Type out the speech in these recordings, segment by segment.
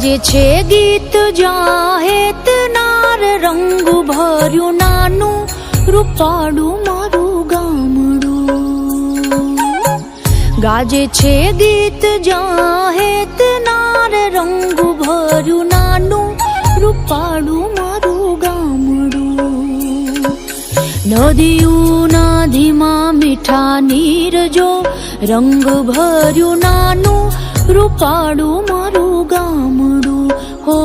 ગાજે છે ગીત જાહેતનાર, રંગ ભર્યું નાનું રૂપાળું મારું ગામડું. ગાજે છે ગીત જાહેતનાર, રંગ ભર્યું નાનું રૂપાળું મારું ગામડું. નદીયું નદીમાં મીઠા નીર જો, રંગ ભર્યું નાનું રૂપાળું મારું ગામડું. હો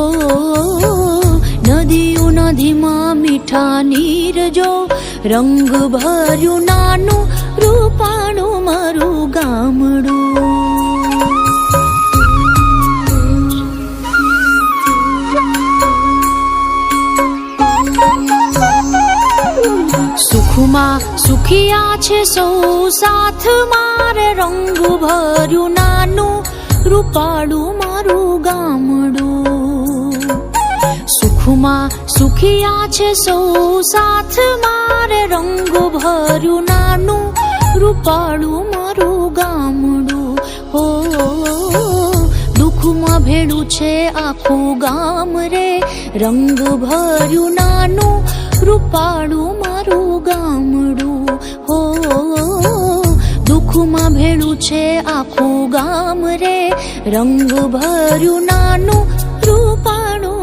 નદીયું નદીમાં મીઠા નીર જો, રંગ ભર્યું નાનું રૂપાળું મારું ગામડું. સુખમાં સુખિયા છે સૌ સાથ મારે, રંગ ભર્યું નાનું રૂપાળું મારું ગામડું. સુખમાં સુખિયા છે સૌ સાથ મારે, રંગ ભર્યું નાનું રૂપાળું મારું ગામડું. હો દુઃખમાં ભેળું છે આખું ગામ રે, રંગ ભર્યું નાનું રૂપાળું મારું ગામડું. હો દુઃખમાં ભેળું છે આખું ગામ રે, રંગ ભર્યું નાનું રૂપાળું